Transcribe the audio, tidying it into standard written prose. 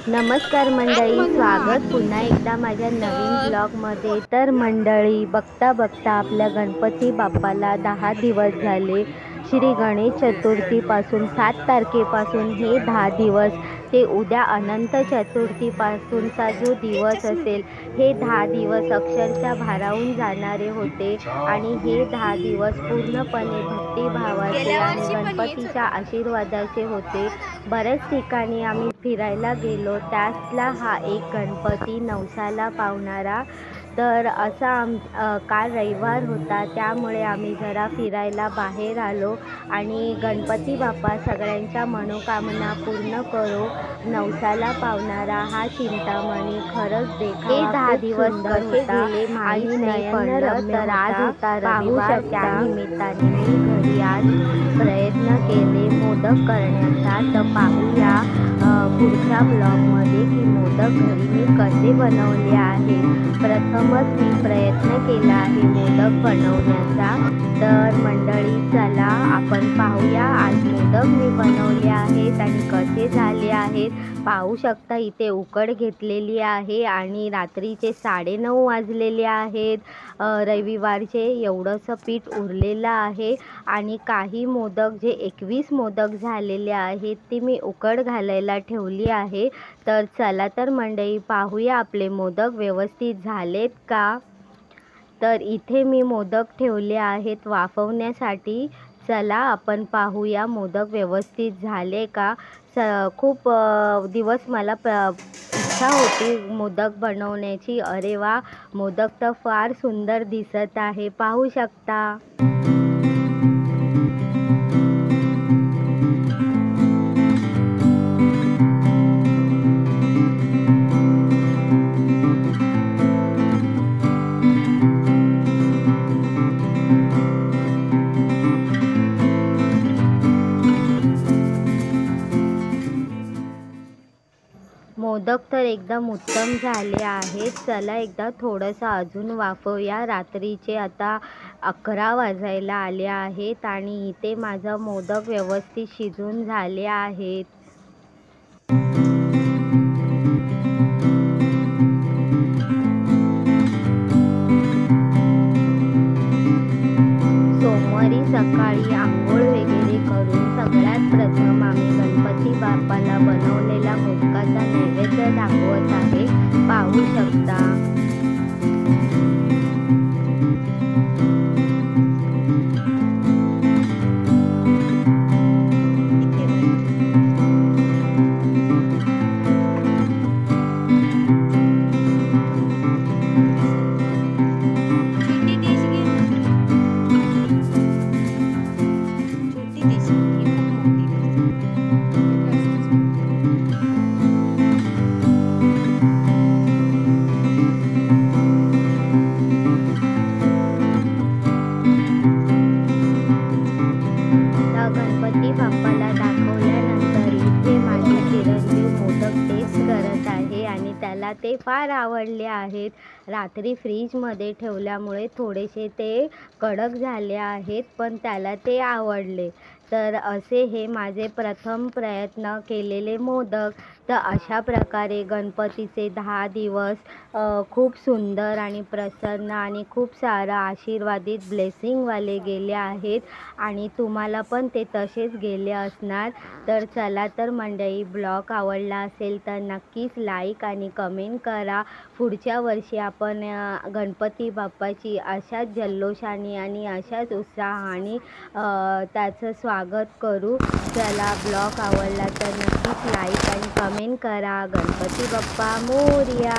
नमस्कार मंडळी, स्वागत पुन्हा एकदा माझ्या नवीन ब्लॉगमध्ये। तर मंडळी, बघता बघता आपल्या गणपती बाप्पाला 10 दिवस झाले। श्री गणेश चतुर्थीपासून 7 तारखेपासून हे 10 दिवस ते उद्या अनंत चतुर्थीपासूनचा जो दिवस असेल, हे 10 दिवस अक्षरशः भारावून जाणारे होते। आणि हे 10 दिवस पूर्णपणे भक्तिभावाचे आणि गणपतीच्या आशीर्वादाचे होते। बऱ्याच ठिकाणी आम्ही फिरायला गेलो, त्यातला हा एक गणपती नवसाला पावणारा। तर असा काल रविवार होता, त्यामुळे आम्ही जरा फिरायला बाहेर आलो आणि गणपती बाप्पा सगळ्यांच्या मनोकामना पूर्ण करो, नवसाला पावणारा हा चिंतामणी खरंच देखावा। हे 10 दिवस कसे गेले माहीत नाही पडलं। तर आज होता रविवार, त्या निमित्ताने मी घरी आज प्रयत्न केले मोदक करण्याचा। तर पाहूया पुढच्या ब्लॉगमध्ये की मोदक घरी मी कसे बनवले आहे। प्रथमच मी प्रयत्न केला आहे मोदक बनवण्याचा। तर मंडळी, चला आपण पाहूया आज मोदक मी बनवले आहेत आणि कसे झाले आहेत। पाहू शकता इथे उकड घेतलेली आहे आणि रात्रीचे 9:30 वाजलेले आहेत। रविवारचे एवढंसं पीठ उरलेलं आहे आणि काही मोदक जे 21 मोदक झालेले आहेत ते मी उकड घालायला ठेवली आहे। तर चला तर मंडळी, पाहूया आपले मोदक व्यवस्थित झालेत का। तर इथे मी मोदक ठेवले आहेत वाफवण्यासाठी। चला आपण पाहूया मोदक व्यवस्थित झाले का। खूप दिवस मला इच्छा होती मोदक बनवण्याची। अरे वा, मोदक तर फार सुंदर दिसत आहे, पाहू शकता। मोदक तर एकदम उत्तम झाले आहेत। चला एकदा थोडंसं अजून वाफवूया। रात्रीचे आता 11 वाजायला आले आहेत आणि इथे माझं मोदक व्यवस्थित शिजून झाले आहेत। सोमवारी सकाळी आंघोळ वगैरे करून सगळ्यात प्रथम आम्ही गणपती बाप्पाला बनवलेला मोदकाचा नैवेद्य दाखवत आहे, पाहू शकता। गणपती बाप्पाला दाखवल्यानंतर इथे माझे चिरंजीव मोदक टेस्ट करत आहे आणि त्याला ते फार आवडले आहेत। रात्री फ्रीजमध्ये ठेवल्यामुळे थोडेसे ते कडक झाले आहेत, पण त्याला ते आवडले। तर असे हे माझे प्रथम प्रयत्न केलेले मोदक। तर अशा प्रकारे गणपतीचे 10 दिवस खूप सुंदर आणि प्रसन्न आणि खूप सारं आशीर्वादित ब्लेसिंगवाले गेले आहेत आणि तुम्हाला पण ते तसेच गेले असणार। तर चला तर मंडळी, ब्लॉग आवडला असेल तर नक्कीच लाईक आणि कमेंट करा। पुढच्या वर्षी आपण गणपती बाप्पाची अशाच जल्लोषाने आणि अशाच उत्साहाने त्याचं स्वागत करू। चला, ब्लॉग आवडला तर नक्कीच लाईक आणि कमेंट करा। गणपती बाप्पा मोरया।